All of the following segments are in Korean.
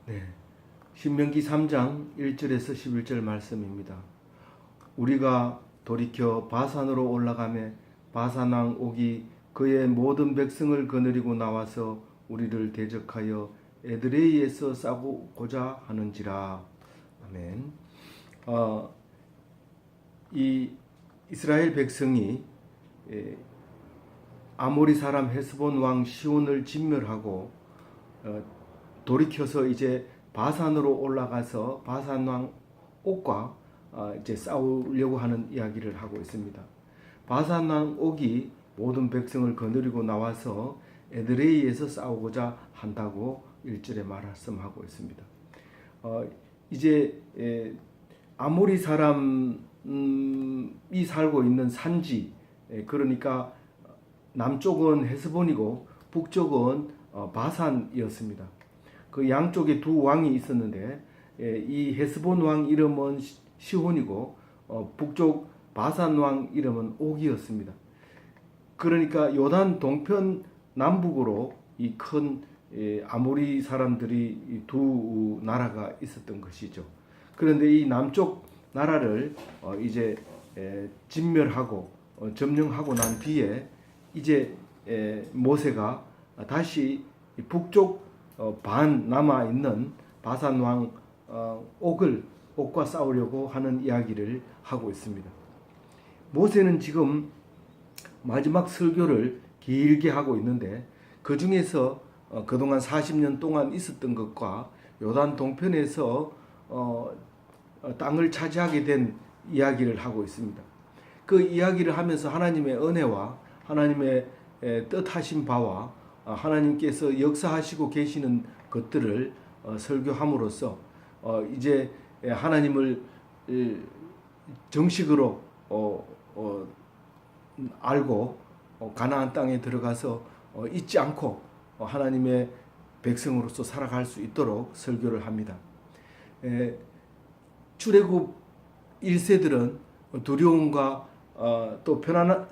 네. 신명기 3장 1절에서 11절 말씀입니다. 우리가 돌이켜 바산으로 올라가매 바산 왕 옥이 그의 모든 백성을 거느리고 나와서 우리를 대적하여 에드레이에서 싸우고자 하는지라. 아멘. 이 이스라엘 백성이 아모리 사람 헤스본 왕 시온을 진멸하고 돌이켜서 이제 바산으로 올라가서 바산 왕 옥과 이제 싸우려고 하는 이야기를 하고 있습니다. 바산 왕 옥이 모든 백성을 거느리고 나와서 에드레이에서 싸우고자 한다고 1절에 말씀하고 있습니다. 이제 아모리 사람이 살고 있는 산지, 그러니까 남쪽은 헤스본이고 북쪽은 바산이었습니다. 그 양쪽에 두 왕이 있었는데 이 헤스본 왕 이름은 시혼이고 북쪽 바산 왕 이름은 옥이었습니다. 그러니까 요단 동편 남북으로 이 큰 아모리 사람들이 두 나라가 있었던 것이죠. 그런데 이 남쪽 나라를 이제 진멸하고 점령하고 난 뒤에 이제 모세가 다시 북쪽 반 남아 있는 바산 왕 옥과 싸우려고 하는 이야기를 하고 있습니다. 모세는 지금 마지막 설교를 길게 하고 있는데 그 중에서 그동안 40년 동안 있었던 것과 요단 동편에서 땅을 차지하게 된 이야기를 하고 있습니다. 그 이야기를 하면서 하나님의 은혜와 하나님의 뜻하신 바와 하나님께서 역사하시고 계시는 것들을 설교함으로써 이제 하나님을 정식으로 알고 가나안 땅에 들어가서 잊지 않고 하나님의 백성으로서 살아갈 수 있도록 설교를 합니다. 출애굽 1세들은 두려움과 또 편안한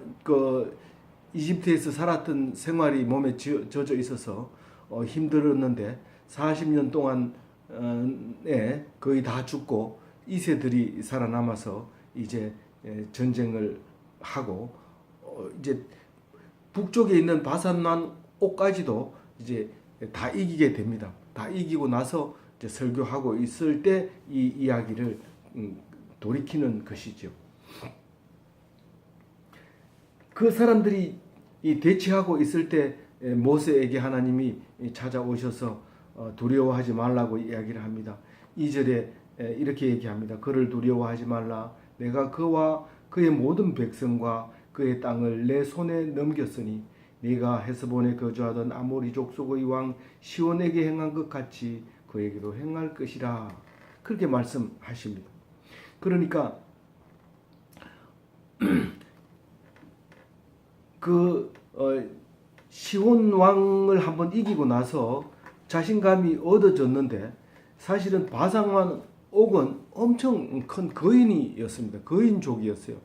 이집트에서 살았던 생활이 몸에 젖어 있어서 힘들었는데 40년 동안에 거의 다 죽고 2세들이 살아남아서 이제 전쟁을 하고 이제 북쪽에 있는 바산만 옥까지도 이제 다 이기게 됩니다. 다 이기고 나서 이제 설교하고 있을 때 이 이야기를 돌이키는 것이죠. 그 사람들이 대치하고 있을 때 모세에게 하나님이 찾아오셔서 두려워하지 말라고 이야기를 합니다. 2절에 이렇게 얘기합니다. 그를 두려워하지 말라. 내가 그와 그의 모든 백성과 그의 땅을 내 손에 넘겼으니 네가 헤스본에 거주하던 아모리 족속의 왕 시온에게 행한 것 같이 그에게도 행할 것이라. 그렇게 말씀하십니다. 그러니까 시온 왕을 한번 이기고 나서 자신감이 얻어졌는데 사실은 바산 왕 옥은 엄청 큰 거인이었습니다. 거인족이었어요.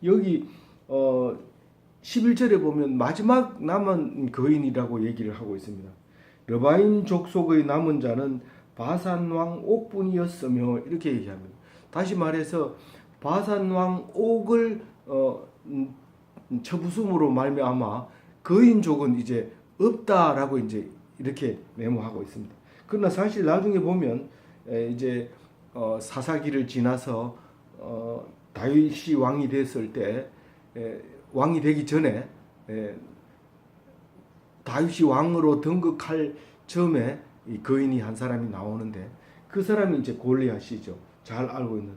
여기 11절에 보면 마지막 남은 거인이라고 얘기를 하고 있습니다. 르바인 족속의 남은 자는 바산 왕 옥뿐이었으며 이렇게 얘기합니다. 다시 말해서 바산 왕 옥을 처부숨으로 말미암아 거인족은 이제 없다라고 이제 이렇게 메모하고 있습니다. 그러나 사실 나중에 보면 이제 사사기를 지나서 다윗이 왕이 됐을 때 왕이 되기 전에 다윗이 왕으로 등극할 즈음에 이 거인이 한 사람이 나오는데 그 사람이 이제 골리앗이죠. 잘 알고 있는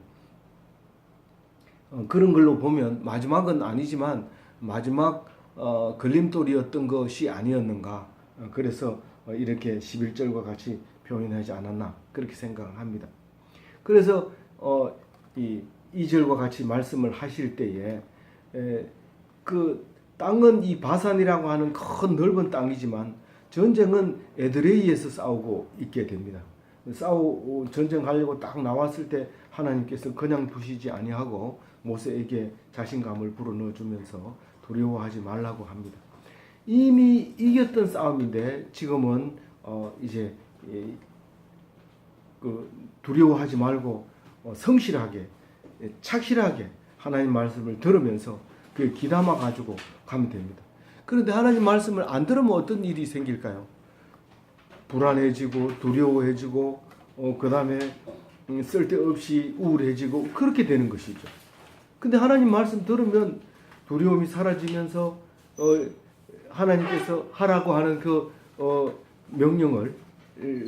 그런 걸로 보면 마지막은 아니지만 마지막 걸림돌이었던 것이 아니었는가. 그래서 이렇게 11절과 같이 표현하지 않았나 그렇게 생각을 합니다. 그래서 이 2절과 같이 말씀을 하실 때에 그 땅은 이 바산이라고 하는 큰 넓은 땅이지만 전쟁은 에드레이에서 싸우고 있게 됩니다. 전쟁하려고 딱 나왔을 때 하나님께서 그냥 두시지 아니하고 모세에게 자신감을 불어넣어 주면서 두려워하지 말라고 합니다. 이미 이겼던 싸움인데 지금은 이제 두려워하지 말고 성실하게 착실하게 하나님 말씀을 들으면서 그 귀담아 가지고 가면 됩니다. 그런데 하나님 말씀을 안 들으면 어떤 일이 생길까요? 불안해지고 두려워해지고 그 다음에 쓸데없이 우울해지고 그렇게 되는 것이죠. 근데 하나님 말씀 들으면 두려움이 사라지면서 하나님께서 하라고 하는 그 명령을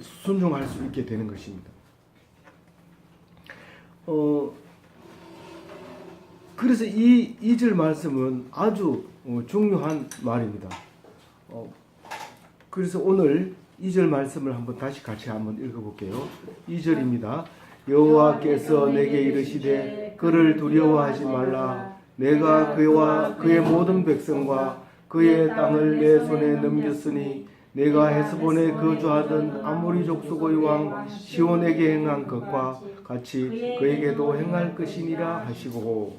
순종할 수 있게 되는 것입니다. 그래서 이 2절 말씀은 아주 중요한 말입니다. 그래서 오늘 2절 말씀을 한번 다시 같이 한번 읽어볼게요. 2절입니다. 여호와께서 내게 이르시되 그를 두려워하지 말라. 내가 그와 그의 모든 백성과 그의 땅을 내 손에 넘겼으니 내가 헤스본에 거주하던 아모리 족속의 왕 시온에게 행한 것과 같이 그에게도 행할 것이니라 하시고.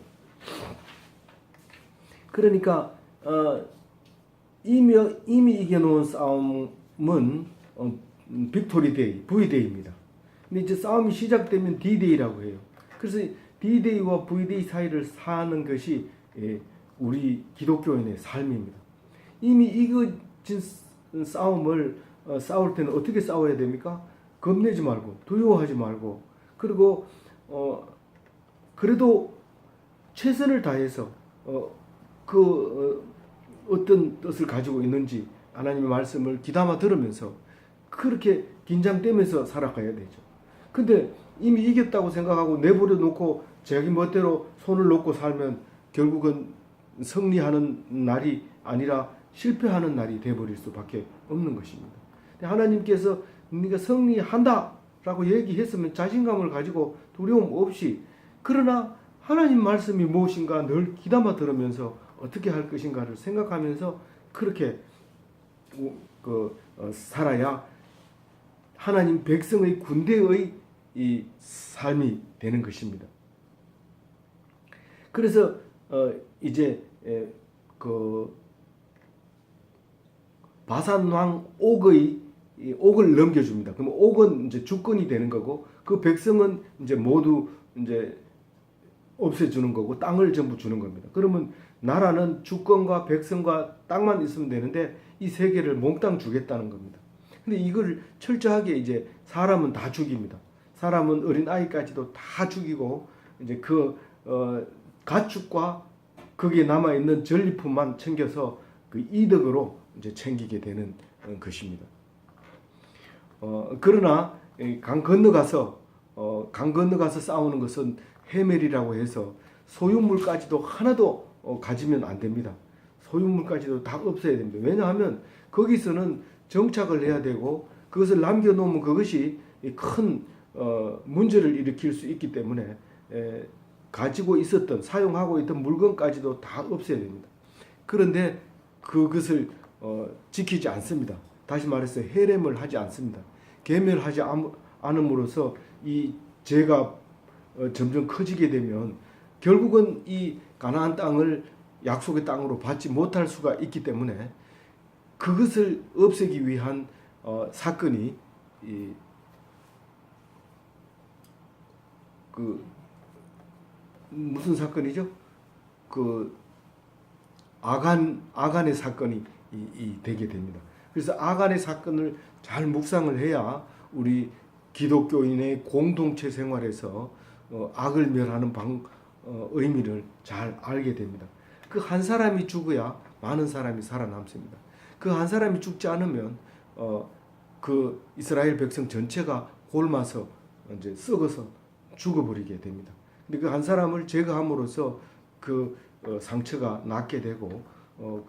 그러니까 이미 이겨놓은 싸움은 빅토리 데이, V데이입니다. 근데 이제 싸움이 시작되면 D-데이라고 해요. 그래서 D-데이와 V-데이 사이를 사는 것이 우리 기독교인의 삶입니다. 이미 이겨진 싸움을 싸울 때는 어떻게 싸워야 됩니까? 겁내지 말고 두려워하지 말고 그리고 그래도 최선을 다해서 어떤 뜻을 가지고 있는지 하나님의 말씀을 귀담아 들으면서 그렇게 긴장되면서 살아가야 되죠. 근데 이미 이겼다고 생각하고 내버려 놓고 자기 멋대로 손을 놓고 살면 결국은 승리하는 날이 아니라 실패하는 날이 되어버릴 수밖에 없는 것입니다. 하나님께서 네가 승리한다 라고 얘기했으면 자신감을 가지고 두려움 없이, 그러나 하나님 말씀이 무엇인가 늘 귀담아 들으면서 어떻게 할 것인가를 생각하면서 그렇게 살아야 하나님 백성의 군대의 이 삶이 되는 것입니다. 그래서 이제 바산 왕 옥을 넘겨줍니다. 그럼 옥은 이제 주권이 되는 거고 그 백성은 이제 모두 이제 없애주는 거고 땅을 전부 주는 겁니다. 그러면 나라는 주권과 백성과 땅만 있으면 되는데 이 세 개를 몽땅 주겠다는 겁니다. 근데 이걸 철저하게 이제 사람은 다 죽입니다. 사람은 어린 아이까지도 다 죽이고 이제 가축과 거기에 남아 있는 전리품만 챙겨서 그 이득으로 이제 챙기게 되는 것입니다. 그러나 강 건너가서 싸우는 것은 해멜이라고 해서 소유물까지도 하나도 가지면 안 됩니다. 소유물까지도 다 없애야 됩니다. 왜냐하면 거기서는 정착을 해야 되고 그것을 남겨놓으면 그것이 큰 문제를 일으킬 수 있기 때문에 가지고 있었던 사용하고 있던 물건까지도 다 없애야 됩니다. 그런데 그것을 지키지 않습니다. 다시 말해서 해렘을 하지 않습니다. 계멸하지 않음으로써 이 죄가 점점 커지게 되면 결국은 이 가나안 땅을 약속의 땅으로 받지 못할 수가 있기 때문에 그것을 없애기 위한 사건이 무슨 사건이죠? 아간의 사건이 되게 됩니다. 그래서 아간의 사건을 잘 묵상을 해야 우리 기독교인의 공동체 생활에서 악을 멸하는 의미를 잘 알게 됩니다. 그 한 사람이 죽어야 많은 사람이 살아남습니다. 그 한 사람이 죽지 않으면 그 이스라엘 백성 전체가 굶어서 이제 썩어서 죽어버리게 됩니다. 근데 그 한 사람을 제거함으로써 그 상처가 낫게 되고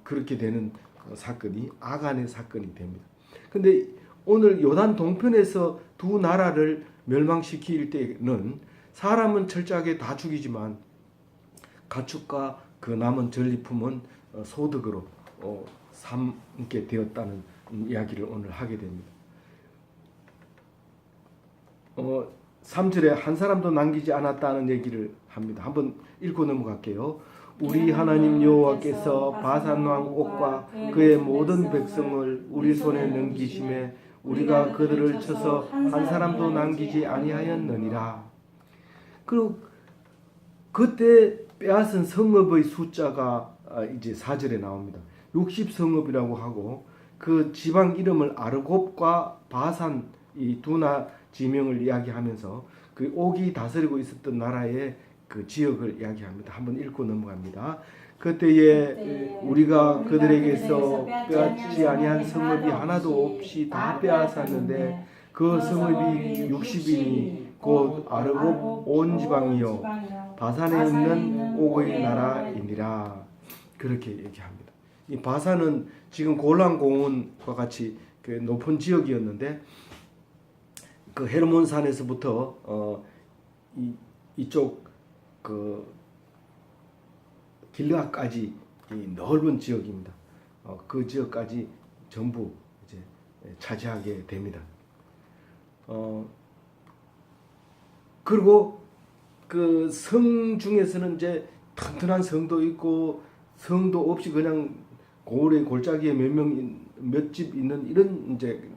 그렇게 되는 사건이 아간의 사건이 됩니다. 근데 오늘 요단 동편에서 두 나라를 멸망시킬 때는 사람은 철저하게 다 죽이지만 가축과 그 남은 전리품은 소득으로 삼게 되었다는 이야기를 오늘 하게 됩니다. 3절에 한 사람도 남기지 않았다는 얘기를 합니다. 한번 읽고 넘어갈게요. 우리 하나님 여호와께서 바산 왕 옥과 그의 모든 백성을 우리 손에 넘기심에 우리가 그들을 쳐서 한 사람도 남기지 아니하였느니라. 그리고 그때 빼앗은 성읍의 숫자가 이제 4절에 나옵니다. 60성읍이라고 하고 그 지방 이름을 아르곱과 바산 이 두 지명을 이야기하면서 그 옥이 다스리고 있었던 나라의 그 지역을 이야기합니다. 한번 읽고 넘어갑니다. 그때에 우리가 그들에게서 빼앗지 아니한 성읍이 하나도 없이 다 빼앗았는데 그 성읍이 60이니 곧 아르곱 온 지방이요 바산에 있는 옥의 나라이니라. 그렇게 얘기합니다. 이 바산은 지금 골란 고원과 같이 그 높은 지역이었는데 그 헤르몬 산에서부터 이쪽 그 길르앗까지 이 넓은 지역입니다. 그 지역까지 전부 이제 차지하게 됩니다. 그리고 그 성 중에서는 이제 튼튼한 성도 있고 성도 없이 그냥 고을의 골짜기에 몇 집 있는 이런 이제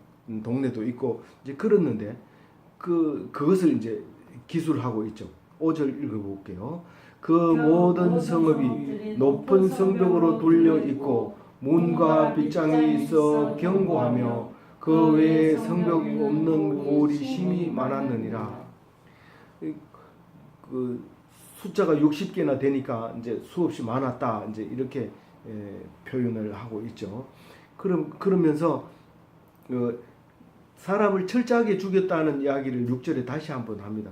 동네도 있고 이제 그랬는데 그것을 이제 기술하고 있죠. 5절 읽어볼게요. 그 모든 성읍이 높은 성벽으로 둘려 있고 문과 빗장이 있어 견고하며 그 외에 성벽 없는 고을이 심히 많았느니라. 그 숫자가 60개나 되니까 이제 수없이 많았다. 이제 이렇게 표현을 하고 있죠. 그러면서 사람을 철저하게 죽였다는 이야기를 6절에 다시 한번 합니다.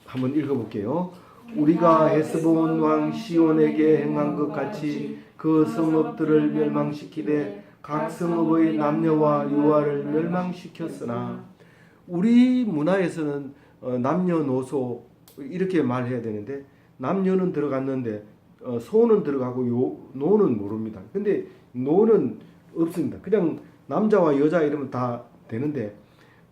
한번 읽어볼게요. 우리가 헤스본 왕 시온에게 행한 것 같이 그 성읍들을 멸망시키되 각 성읍의 남녀와 유아를 멸망시켰으나 우리 문화에서는 남녀노소 이렇게 말해야 되는데 남녀는 들어갔는데 소는 들어가고 노는 모릅니다. 근데 노는 없습니다. 그냥 남자와 여자 이러면 다 되는데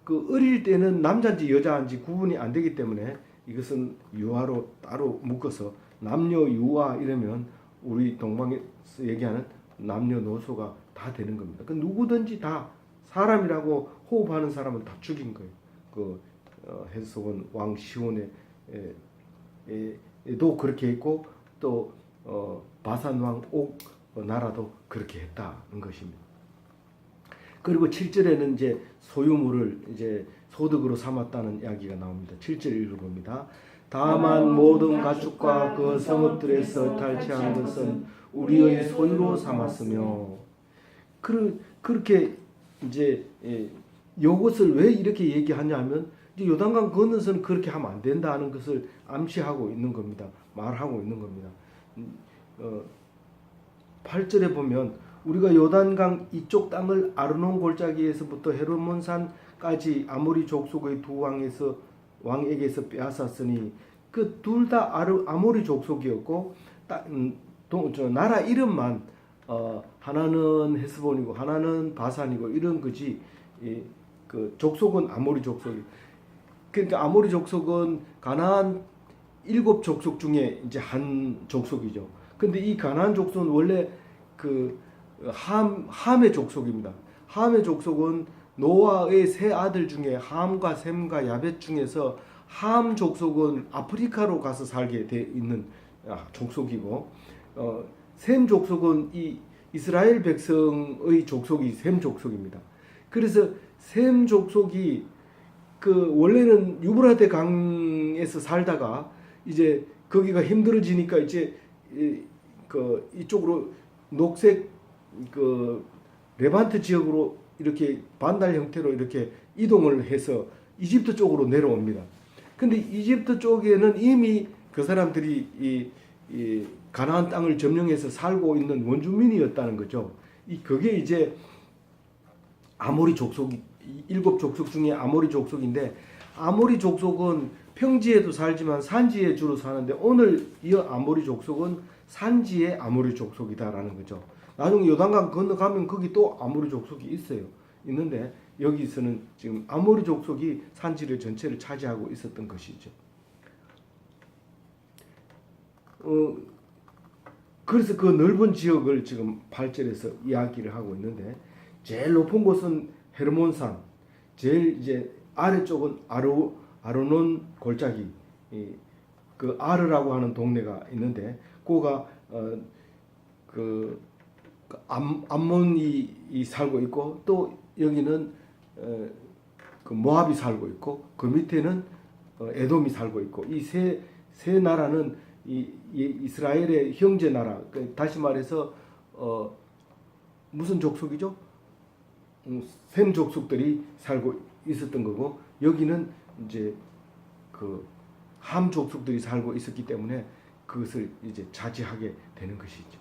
그 어릴 때는 남자인지 여자인지 구분이 안 되기 때문에 이것은 유아로 따로 묶어서 남녀 유아 이러면 우리 동방에서 얘기하는 남녀노소가 다 되는 겁니다. 그 누구든지 다 사람이라고 호흡하는 사람은 다 죽인 거예요. 그 헤스본 왕 시온에 도 그렇게 했고 또 바산 왕 옥 나라도 그렇게 했다는 것입니다. 그리고 7절에는 이제 소유물을 이제 소득으로 삼았다는 이야기가 나옵니다. 7절 읽어봅니다. 다만 모든 가축과 그 성읍들에서 탈취한 것은 우리의 소유로 삼았으며 그렇게 이제 이것을 왜 이렇게 얘기하냐면 이제 요단강 건너서는 그렇게 하면 안 된다는 것을 암시하고 있는 겁니다. 말하고 있는 겁니다. 8절에 보면 우리가 요단강 이쪽 땅을 아르논 골짜기에서부터 헤르몬산까지 아모리 족속의 두 왕에게서 빼앗았으니 그 둘 다 아모리 족속이었고 나라 이름만 하나는 헤스본이고 하나는 바산이고 이런 거지 그 족속은 아모리 족속이. 그러니까 아모리 족속은 가나안 7족속 중에 이제 한 족속이죠. 근데 이 가나안 족속은 원래 그 함의 족속입니다. 함의 족속은 노아의 세 아들 중에 함과 셈과 야벳 중에서 함 족속은 아프리카로 가서 살게 돼 있는 족속이고 셈 족속은 이 이스라엘 백성의 족속이 셈 족속입니다. 그래서 셈 족속이 그 원래는 유브라데 강에서 살다가 이제 거기가 힘들어지니까 이제 그 이쪽으로 녹색 그 레반트 지역으로 이렇게 반달 형태로 이렇게 이동을 해서 이집트 쪽으로 내려옵니다. 근데 이집트 쪽에는 이미 그 사람들이 이 가나안 땅을 점령해서 살고 있는 원주민이었다는 거죠. 그게 이제 아모리 족속이 7족속 중에 아모리 족속인데 아모리 족속은 평지에도 살지만 산지에 주로 사는데 오늘 이 아모리 족속은 산지의 아모리 족속이다라는 거죠. 나중에 요단강 건너가면 거기 또 아모리 족속이 있어요. 있는데 여기서는 지금 아모리 족속이 산지를 전체를 차지하고 있었던 것이죠. 그래서 그 넓은 지역을 지금 8절에서 이야기를 하고 있는데 제일 높은 곳은 헤르몬산, 제일 이제 아래쪽은 아르논 골짜기, 그 아르라고 하는 동네가 있는데, 그가 그 암몬이 살고 있고, 또 여기는 그 모압이 살고 있고, 그 밑에는 에돔이 살고 있고, 이 세 나라는 이 이스라엘의 형제 나라. 다시 말해서 무슨 족속이죠? 셈 족속들이 살고 있었던 거고, 여기는 이제 그 함 족속들이 살고 있었기 때문에 그것을 이제 차지하게 되는 것이죠.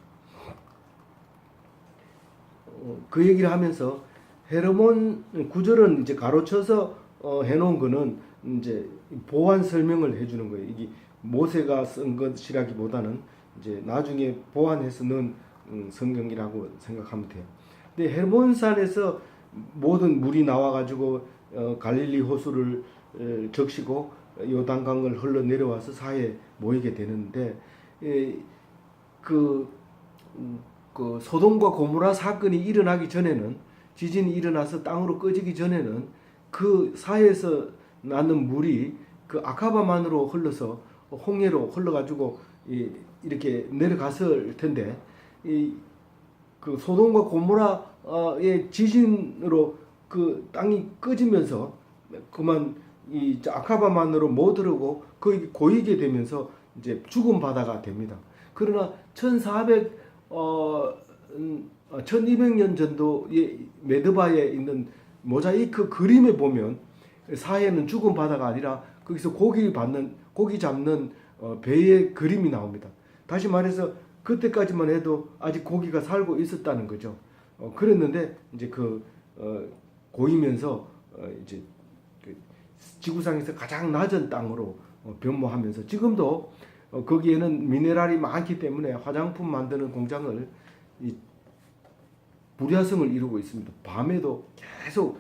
그 얘기를 하면서 헤르몬 구절은 이제 가로쳐서 해놓은 거는 이제 보완 설명을 해주는 거예요. 이게 모세가 쓴 것이라기보다는 이제 나중에 보완해서 넣은 성경이라고 생각하면 돼요. 근데 헤르몬산에서 모든 물이 나와가지고 갈릴리 호수를 적시고 요단강을 흘러 내려와서 사해에 모이게 되는데, 그 소돔과 고모라 사건이 일어나기 전에는, 지진이 일어나서 땅으로 꺼지기 전에는 그 사해에서 나는 물이 그 아카바만으로 흘러서 홍해로 흘러가지고 이렇게 내려갔을 텐데, 그 소돔과 고모라의 지진으로 그 땅이 꺼지면서 그만 이 아카바만으로 못 흐르고 거기 고이게 되면서 이제 죽은 바다가 됩니다. 그러나 1200년 전도의 메드바에 있는 모자이크 그림에 보면 사해는 죽은 바다가 아니라 거기서 고기 잡는 배의 그림이 나옵니다. 다시 말해서 그때까지만 해도 아직 고기가 살고 있었다는 거죠. 그랬는데 이제 고이면서 이제 지구상에서 가장 낮은 땅으로 변모하면서, 지금도 거기에는 미네랄이 많기 때문에 화장품 만드는 공장을 불야성을 이루고 있습니다. 밤에도 계속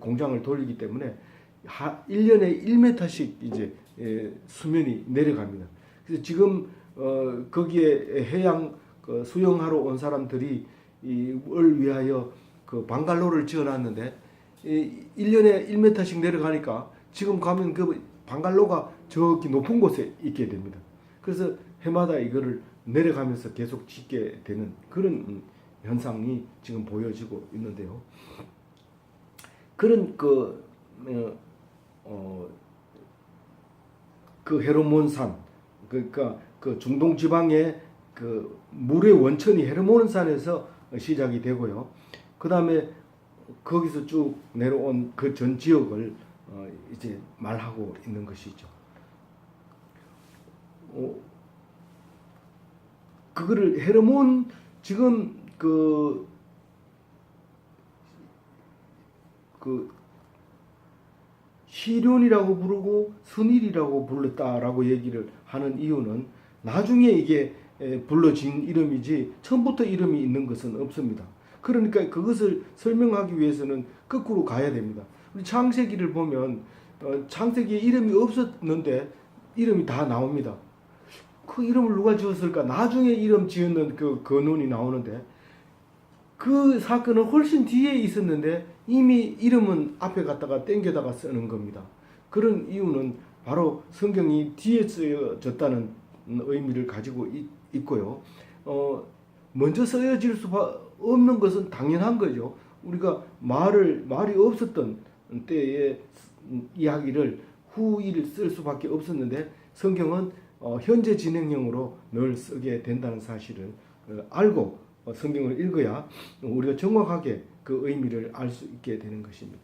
공장을 돌리기 때문에 1년에 1m씩 이제 수면이 내려갑니다. 그래서 지금 거기에 해양 수영하러 온 사람들이 을 위하여 그 방갈로를 지어놨는데, 1년에 1m씩 내려가니까 지금 가면 그 방갈로가 저기 높은 곳에 있게 됩니다. 그래서 해마다 이거를 내려가면서 계속 짓게 되는 그런 현상이 지금 보여지고 있는데요. 그런 그 헤르몬산, 그러니까 그 중동 지방의 그 물의 원천이 헤르몬산에서 시작이 되고요. 그 다음에 거기서 쭉 내려온 그 전 지역을 이제 말하고 있는 것이죠. 그거를 헤르몬, 지금 그 시련이라고 부르고 스닐이라고 불렀다라고 얘기를 하는 이유는, 나중에 이게 불러진 이름이지 처음부터 이름이 있는 것은 없습니다. 그러니까 그것을 설명하기 위해서는 거꾸로 가야 됩니다. 우리 창세기를 보면 창세기에 이름이 없었는데 이름이 다 나옵니다. 그 이름을 누가 지었을까? 나중에 이름 지었는 그 근원이 나오는데, 그 사건은 훨씬 뒤에 있었는데 이미 이름은 앞에 갖다가 땡겨다가 쓰는 겁니다. 그런 이유는 바로 성경이 뒤에 쓰여졌다는 의미를 가지고 있고요. 먼저 쓰여질 수 없는 것은 당연한 거죠. 우리가 말이 없었던 때의 이야기를 후일 쓸 수밖에 없었는데, 성경은 현재 진행형으로 늘 쓰게 된다는 사실을 알고 성경을 읽어야 우리가 정확하게 그 의미를 알 수 있게 되는 것입니다.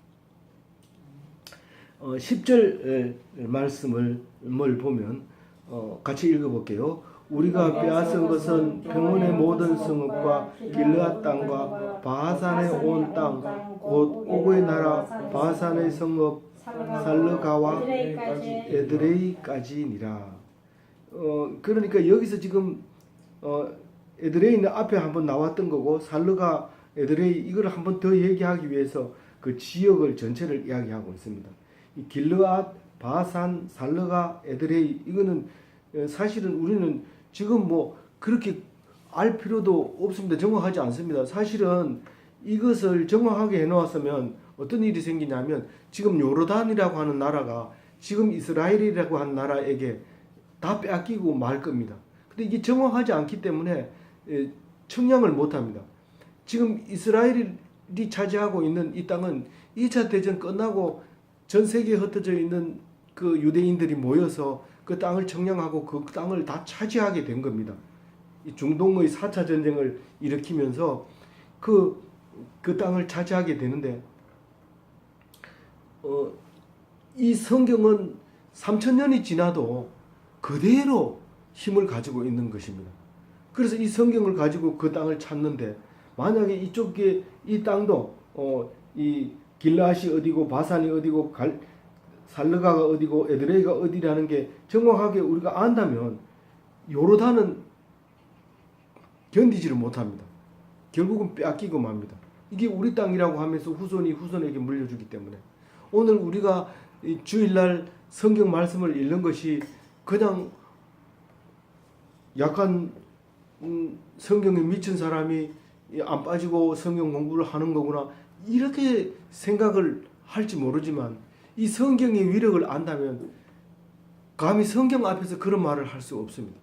10절 말씀을 보면 같이 읽어볼게요. 우리가 빼앗은 것은 평원의 모든 성읍과 길르앗 땅과 바산의 온 땅, 곧 오고의 나라 바산의 성읍 살르가와 에드레이까지니라. 그러니까 여기서 지금 에드레이는 앞에 한번 나왔던 거고, 살르가, 에드레이, 이걸 한번 더 얘기하기 위해서 그 지역을 전체를 이야기하고 있습니다. 이 길르앗, 바산, 살르가, 에드레이, 이거는 사실은 우리는 지금 뭐 그렇게 알 필요도 없습니다. 정확하지 않습니다. 사실은 이것을 정확하게 해놓았으면 어떤 일이 생기냐면 지금 요르단이라고 하는 나라가 지금 이스라엘이라고 하는 나라에게 다 빼앗기고 말 겁니다. 근데 이게 정확하지 않기 때문에 청량을 못합니다. 지금 이스라엘이 차지하고 있는 이 땅은 2차 대전 끝나고 전 세계에 흩어져 있는 그 유대인들이 모여서 그 땅을 청량하고 그 땅을 다 차지하게 된 겁니다. 이 중동의 4차 전쟁을 일으키면서 그 땅을 차지하게 되는데 이 성경은 3000년이 지나도 그대로 힘을 가지고 있는 것입니다. 그래서 이 성경을 가지고 그 땅을 찾는데 만약에 이쪽에 이 땅도 이 길라앗이 어디고 바산이 어디고 살르가가 어디고 에드레이가 어디라는 게 정확하게 우리가 안다면 요르단은 견디지를 못합니다. 결국은 빼앗기고 맙니다. 이게 우리 땅이라고 하면서 후손이 후손에게 물려주기 때문에 오늘 우리가 주일날 성경 말씀을 읽는 것이 그냥 약간 성경에 미친 사람이 안 빠지고 성경 공부를 하는 거구나 이렇게 생각을 할지 모르지만 이 성경의 위력을 안다면 감히 성경 앞에서 그런 말을 할 수 없습니다.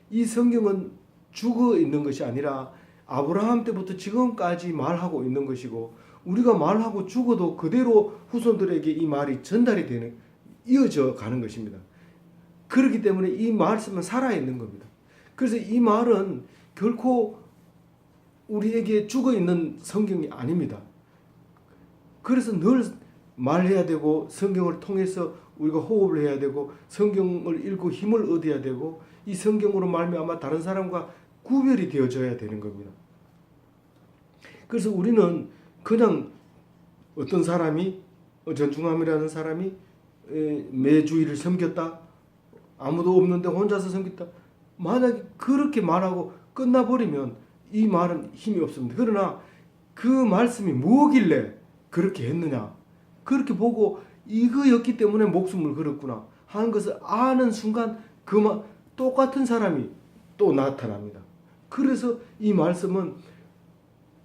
이 성경은 죽어 있는 것이 아니라 아브라함 때부터 지금까지 말하고 있는 것이고 우리가 말하고 죽어도 그대로 후손들에게 이 말이 전달이 되는 이어져 가는 것입니다. 그렇기 때문에 이 말씀은 살아있는 겁니다. 그래서 이 말은 결코 우리에게 죽어있는 성경이 아닙니다. 그래서 늘 말해야 되고 성경을 통해서 우리가 호흡을 해야 되고 성경을 읽고 힘을 얻어야 되고 이 성경으로 말미암아 다른 사람과 구별이 되어져야 되는 겁니다. 그래서 우리는 그냥 어떤 사람이 전중함이라는 사람이 매주일을 섬겼다. 아무도 없는데 혼자서 섬겼다. 만약에 그렇게 말하고 끝나버리면 이 말은 힘이 없습니다. 그러나 그 말씀이 뭐길래 그렇게 했느냐. 그렇게 보고 이거였기 때문에 목숨을 걸었구나 하는 것을 아는 순간 똑같은 사람이 또 나타납니다. 그래서 이 말씀은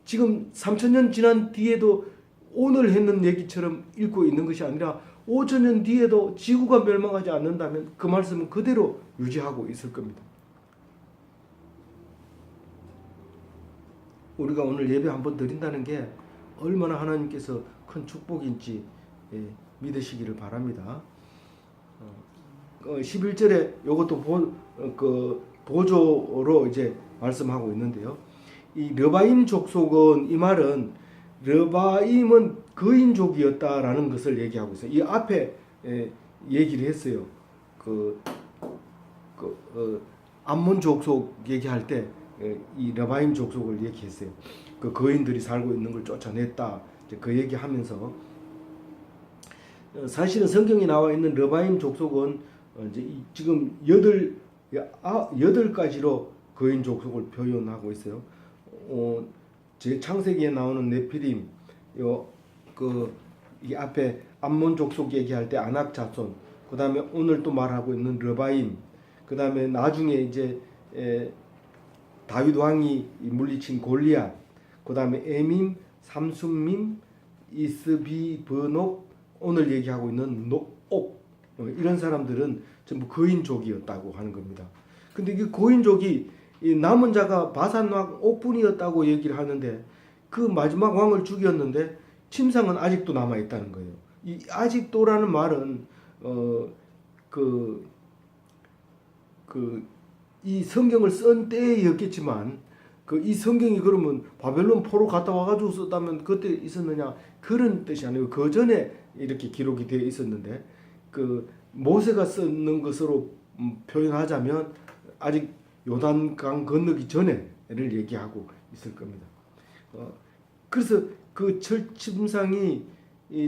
지금 3000년 지난 뒤에도 오늘 했는 얘기처럼 읽고 있는 것이 아니라 5000년 뒤에도 지구가 멸망하지 않는다면 그 말씀은 그대로 유지하고 있을 겁니다. 우리가 오늘 예배 한번 드린다는 게 얼마나 하나님께서 큰 축복인지 믿으시기를 바랍니다. 11절에 이것도 보조로 이제 말씀하고 있는데요. 이 르바임 족속은 이 말은 르바임은 거인족이었다라는 것을 얘기하고 있어요. 이 앞에 얘기를 했어요. 암몬 족속 얘기할 때 이 르바임 족속을 얘기했어요. 그 거인들이 살고 있는 걸 쫓아냈다. 그 얘기하면서 사실은 성경에 나와 있는 르바임 족속은 이제 지금 8가지로 거인 족속을 표현하고 있어요. 제 창세기에 나오는 네피림, 이 앞에 암몬 족속 얘기할 때 아낙 자손, 그 다음에 오늘 또 말하고 있는 르바임, 그 다음에 나중에 이제 다윗 왕이 물리친 골리앗, 그 다음에 에밈, 삼순밈, 이스비브녹, 오늘 얘기하고 있는 옥, 이런 사람들은 전부 거인족이었다고 하는 겁니다. 근데 이 거인족이 이 남은 자가 바산 왕 옥분이었다고 얘기를 하는데 그 마지막 왕을 죽였는데 침상은 아직도 남아 있다는 거예요. 이 아직도라는 말은 이 성경을 쓴 때였겠지만 이 성경이 그러면 바벨론 포로 갔다 와가지고 썼다면 그때 있었느냐 그런 뜻이 아니고 그 전에 이렇게 기록이 되어 있었는데 모세가 쓰는 것으로 표현하자면 아직 요단강 건너기 전에를 얘기하고 있을 겁니다. 그래서 그 철침상이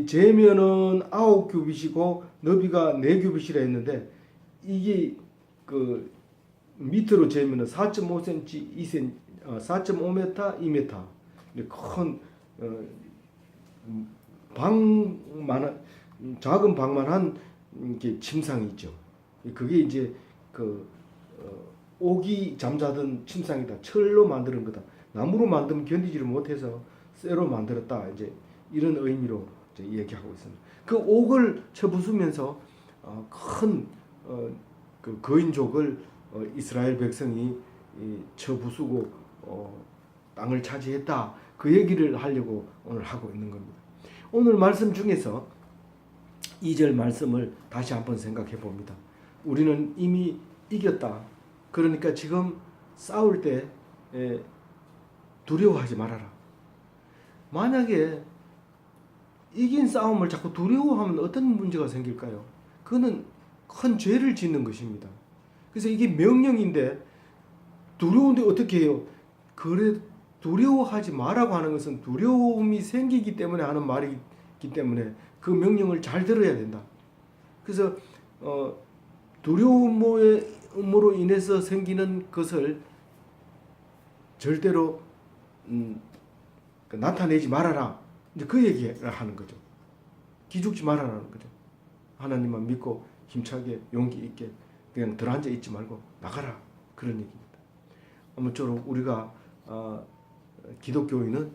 재면은 9규빗이고 너비가 4규빗이라 했는데 이게 밑으로 재면은 4.5cm, 4.5m, 2m 큰 방만한 작은 방만한 이렇게 침상이 있죠. 그게 이제 옥이 잠자던 침상이다. 철로 만드는 거다. 나무로 만들면 견디지를 못해서 쇠로 만들었다. 이제 이런 의미로 이제 얘기하고 있습니다. 그 옥을 쳐부수면서 그 거인족을 이스라엘 백성이 쳐부수고 땅을 차지했다. 그 얘기를 하려고 오늘 하고 있는 겁니다. 오늘 말씀 중에서 2절 말씀을 다시 한번 생각해 봅니다. 우리는 이미 이겼다. 그러니까 지금 싸울 때 두려워하지 말아라. 만약에 이긴 싸움을 자꾸 두려워하면 어떤 문제가 생길까요? 그거는 큰 죄를 짓는 것입니다. 그래서 이게 명령인데 두려운데 어떻게 해요? 그래 두려워하지 말라고 하는 것은 두려움이 생기기 때문에 하는 말이기 때문에 그 명령을 잘 들어야 된다. 그래서 두려움으로 인해서 생기는 것을 절대로 나타내지 말아라. 이제 그 얘기를 하는 거죠. 기죽지 말아라는 거죠. 하나님만 믿고 힘차게 용기 있게 그냥 들어앉아 있지 말고 나가라. 그런 얘기입니다. 아무쪼록 우리가 기독교인은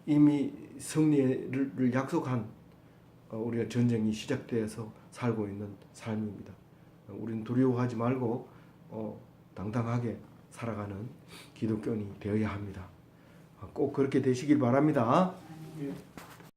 이미 승리를 약속한 우리가 전쟁이 시작되어서 살고 있는 삶입니다. 우리는 두려워하지 말고 당당하게 살아가는 기독교인이 되어야 합니다. 꼭 그렇게 되시길 바랍니다.